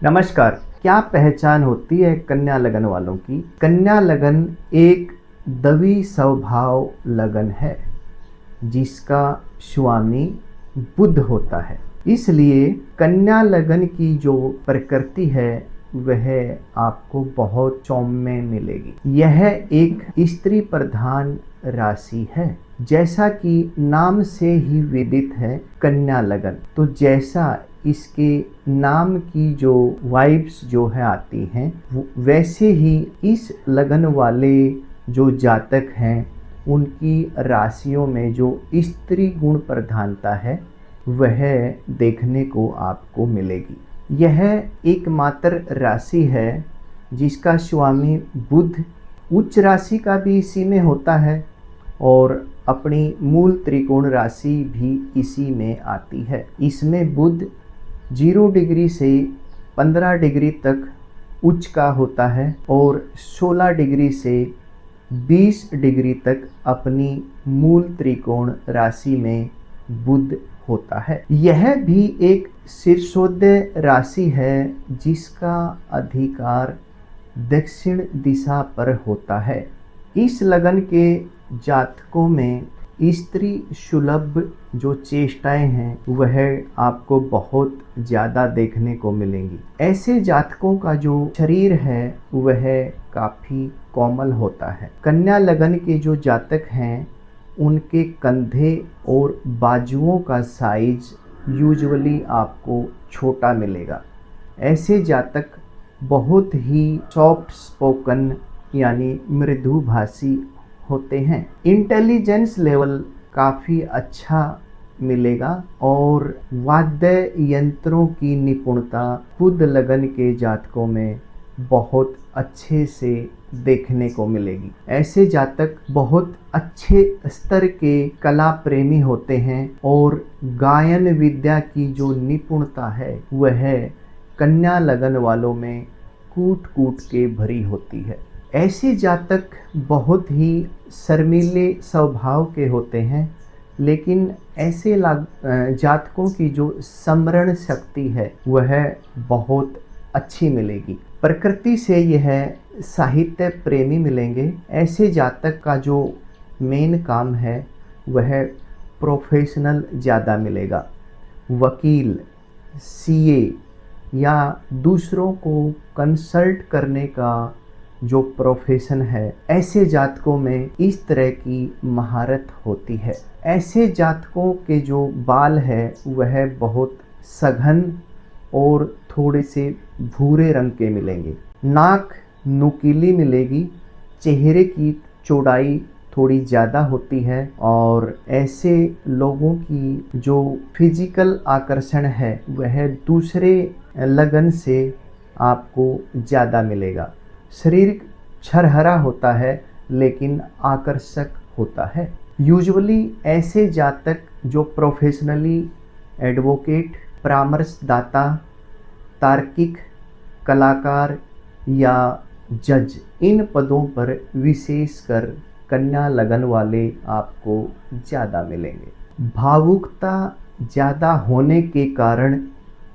नमस्कार। क्या पहचान होती है कन्या लगन वालों की? कन्या लगन एक दवी स्वभाव लगन है जिसका स्वामी बुध होता है। इसलिए कन्या लगन की जो प्रकृति है वह आपको बहुत सौम्य मिलेगी। यह एक स्त्री प्रधान राशि है, जैसा कि नाम से ही विदित है कन्या लगन। तो जैसा इसके नाम की जो वाइब्स जो है आती हैं, वैसे ही इस लगन वाले जो जातक हैं उनकी राशियों में जो स्त्री गुण प्रधानता है वह देखने को आपको मिलेगी। यह एकमात्र राशि है जिसका स्वामी बुध उच्च राशि का भी इसी में होता है और अपनी मूल त्रिकोण राशि भी इसी में आती है। इसमें बुध 0 डिग्री से 15 डिग्री तक उच्च का होता है और 16 डिग्री से 20 डिग्री तक अपनी मूल त्रिकोण राशि में बुध होता है। यह भी एक शीर्षोदय राशि है जिसका अधिकार दक्षिण दिशा पर होता है। इस लगन के जातकों में स्त्री सुलभ जो चेष्टाएं हैं वह आपको बहुत ज़्यादा देखने को मिलेंगी। ऐसे जातकों का जो शरीर है वह काफ़ी कोमल होता है। कन्या लगन के जो जातक हैं उनके कंधे और बाजुओं का साइज यूजुअली आपको छोटा मिलेगा। ऐसे जातक बहुत ही सॉफ्ट स्पोकन यानी मृदुभाषी होते हैं। इंटेलिजेंस लेवल काफ़ी अच्छा मिलेगा और वाद्य यंत्रों की निपुणता बुध लगन के जातकों में बहुत अच्छे से देखने को मिलेगी। ऐसे जातक बहुत अच्छे स्तर के कला प्रेमी होते हैं और गायन विद्या की जो निपुणता है वह कन्या लगन वालों में कूट कूट के भरी होती है। ऐसे जातक बहुत ही शर्मीले स्वभाव के होते हैं, लेकिन ऐसे जातकों की जो स्मरण शक्ति है वह बहुत अच्छी मिलेगी। प्रकृति से यह साहित्य प्रेमी मिलेंगे। ऐसे जातक का जो मेन काम है वह प्रोफेशनल ज़्यादा मिलेगा। वकील, सीए या दूसरों को कंसल्ट करने का जो प्रोफेशन है, ऐसे जातकों में इस तरह की महारत होती है। ऐसे जातकों के जो बाल है वह बहुत सघन और थोड़े से भूरे रंग के मिलेंगे। नाक नुकीली मिलेगी। चेहरे की चौड़ाई थोड़ी ज़्यादा होती है और ऐसे लोगों की जो फिजिकल आकर्षण है वह दूसरे लगन से आपको ज़्यादा मिलेगा। शरीर छरहरा होता है लेकिन आकर्षक होता है। यूजुअली ऐसे जातक जो प्रोफेशनली एडवोकेट, परामर्शदाता, तार्किक, कलाकार या जज, इन पदों पर विशेषकर कन्या लगन वाले आपको ज़्यादा मिलेंगे। भावुकता ज़्यादा होने के कारण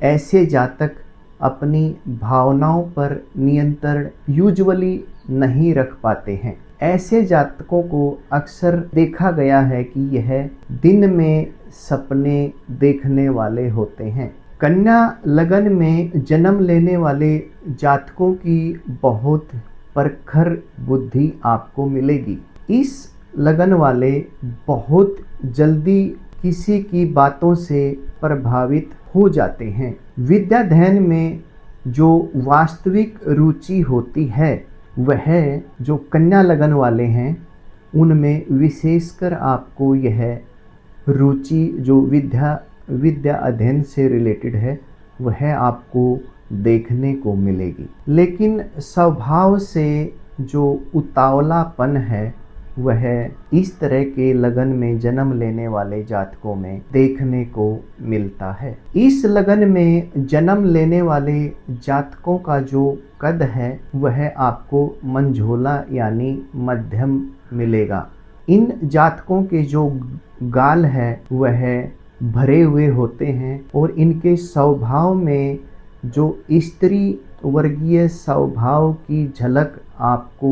ऐसे जातक अपनी भावनाओं पर नियंत्रण यूजुअली नहीं रख पाते हैं। ऐसे जातकों को अक्सर देखा गया है कि यह दिन में सपने देखने वाले होते हैं। कन्या लगन में जन्म लेने वाले जातकों की बहुत प्रखर बुद्धि आपको मिलेगी। इस लगन वाले बहुत जल्दी किसी की बातों से प्रभावित हो जाते हैं। विद्याध्ययन में जो वास्तविक रुचि होती है वह जो कन्या लगन वाले हैं उनमें विशेषकर आपको यह रुचि जो विद्या अध्ययन से रिलेटेड है वह आपको देखने को मिलेगी। लेकिन स्वभाव से जो उतावलापन है वह इस तरह के लगन में जन्म लेने वाले जातकों में देखने को मिलता है। इस लगन में जन्म लेने वाले जातकों का जो कद है वह आपको मंझोला यानी मध्यम मिलेगा। इन जातकों के जो गाल है वह भरे हुए होते हैं और इनके स्वभाव में जो स्त्री वर्गीय स्वभाव की झलक आपको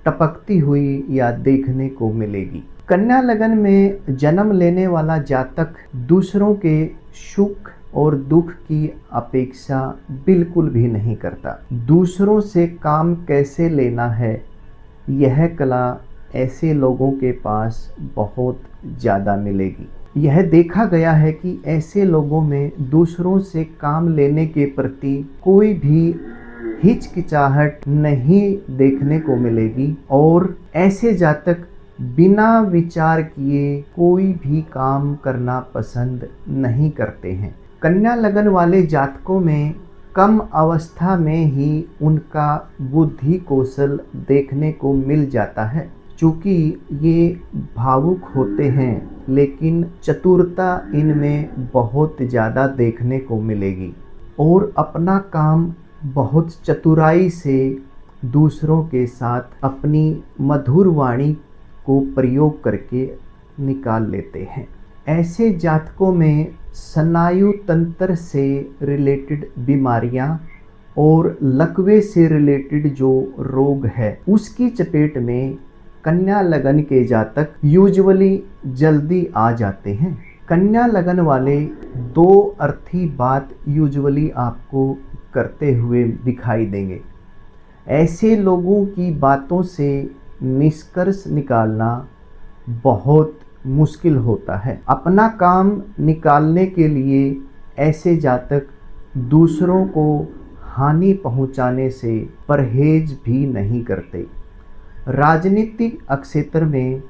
टपकती हुई या देखने को मिलेगी। कन्या लगन में जन्म लेने वाला जातक दूसरों के सुख और दुख की अपेक्षा बिल्कुल भी नहीं करता। दूसरों से काम कैसे लेना है, यह कला ऐसे लोगों के पास बहुत ज़्यादा मिलेगी। यह देखा गया है कि ऐसे लोगों में दूसरों से काम लेने के प्रति कोई भी हिचकिचाहट नहीं देखने को मिलेगी और ऐसे जातक बिना विचार किए कोई भी काम करना पसंद नहीं करते हैं। कन्या लगन वाले जातकों में कम अवस्था में ही उनका बुद्धि कौशल देखने को मिल जाता है। चूँकि ये भावुक होते हैं, लेकिन चतुरता इनमें बहुत ज़्यादा देखने को मिलेगी और अपना काम बहुत चतुराई से दूसरों के साथ अपनी मधुर वाणी को प्रयोग करके निकाल लेते हैं। ऐसे जातकों में स्नायु तंत्र से रिलेटेड बीमारियां और लकवे से रिलेटेड जो रोग है उसकी चपेट में कन्या लगन के जातक यूजुअली जल्दी आ जाते हैं। कन्या लगन वाले दो अर्थी बात यूजुअली आपको करते हुए दिखाई देंगे। ऐसे लोगों की बातों से निष्कर्ष निकालना बहुत मुश्किल होता है। अपना काम निकालने के लिए ऐसे जातक दूसरों को हानि पहुंचाने से परहेज भी नहीं करते। राजनीतिक क्षेत्र में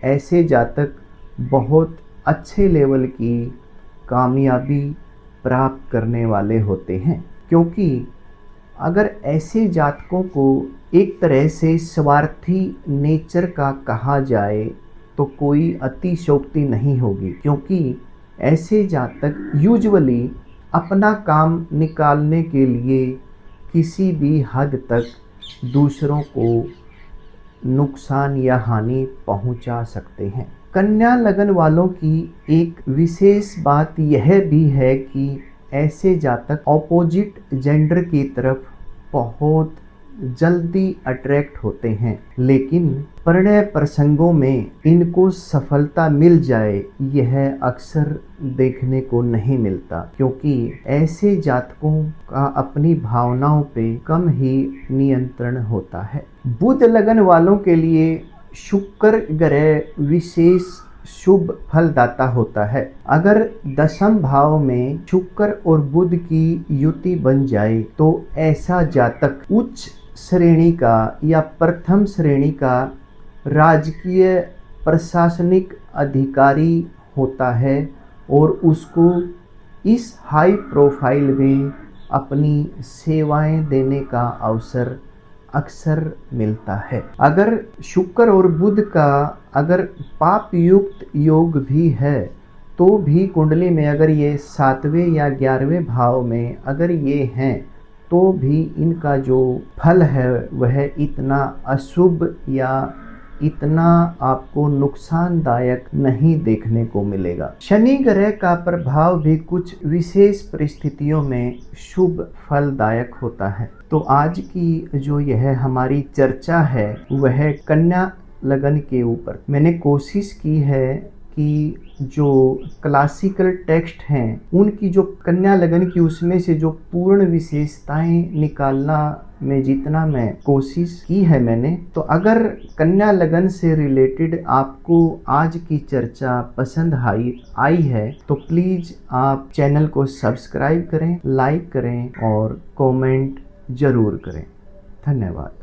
ऐसे जातक बहुत अच्छे लेवल की कामयाबी प्राप्त करने वाले होते हैं, क्योंकि अगर ऐसे जातकों को एक तरह से स्वार्थी नेचर का कहा जाए तो कोई अतिशयोक्ति नहीं होगी, क्योंकि ऐसे जातक यूजुअली अपना काम निकालने के लिए किसी भी हद तक दूसरों को नुकसान या हानि पहुंचा सकते हैं। कन्या लगन वालों की एक विशेष बात यह भी है कि ऐसे जातक ऑपोजिट जेंडर की तरफ बहुत जल्दी अट्रैक्ट होते हैं, लेकिन परिणय प्रसंगों में इनको सफलता मिल जाए यह अक्सर देखने को नहीं मिलता, क्योंकि ऐसे जातकों का अपनी भावनाओं पे कम ही नियंत्रण होता है। बुध लगन वालों के लिए शुक्र ग्रह विशेष शुभ फलदाता होता है। अगर दशम भाव में शुक्र और बुध की युति बन जाए तो ऐसा जातक उच्च श्रेणी का या प्रथम श्रेणी का राजकीय प्रशासनिक अधिकारी होता है और उसको इस हाई प्रोफाइल में अपनी सेवाएं देने का अवसर अक्सर मिलता है। अगर शुक्र और बुध का अगर पाप युक्त योग भी है तो भी कुंडली में अगर ये 7वें या 11वें भाव में अगर ये हैं तो भी इनका जो फल है वह इतना अशुभ या इतना आपको नुकसानदायक नहीं देखने को मिलेगा। शनि ग्रह का प्रभाव भी कुछ विशेष परिस्थितियों में शुभ फलदायक होता है। तो आज की जो यह हमारी चर्चा है वह कन्या लगन के ऊपर मैंने कोशिश की है कि जो क्लासिकल टेक्स्ट हैं उनकी जो कन्या लगन की उसमें से जो पूर्ण विशेषताएं निकालना में जितना मैं कोशिश की है मैंने, तो अगर कन्या लगन से रिलेटेड आपको आज की चर्चा पसंद आई है तो प्लीज़ आप चैनल को सब्सक्राइब करें, लाइक करें और कमेंट ज़रूर करें। धन्यवाद।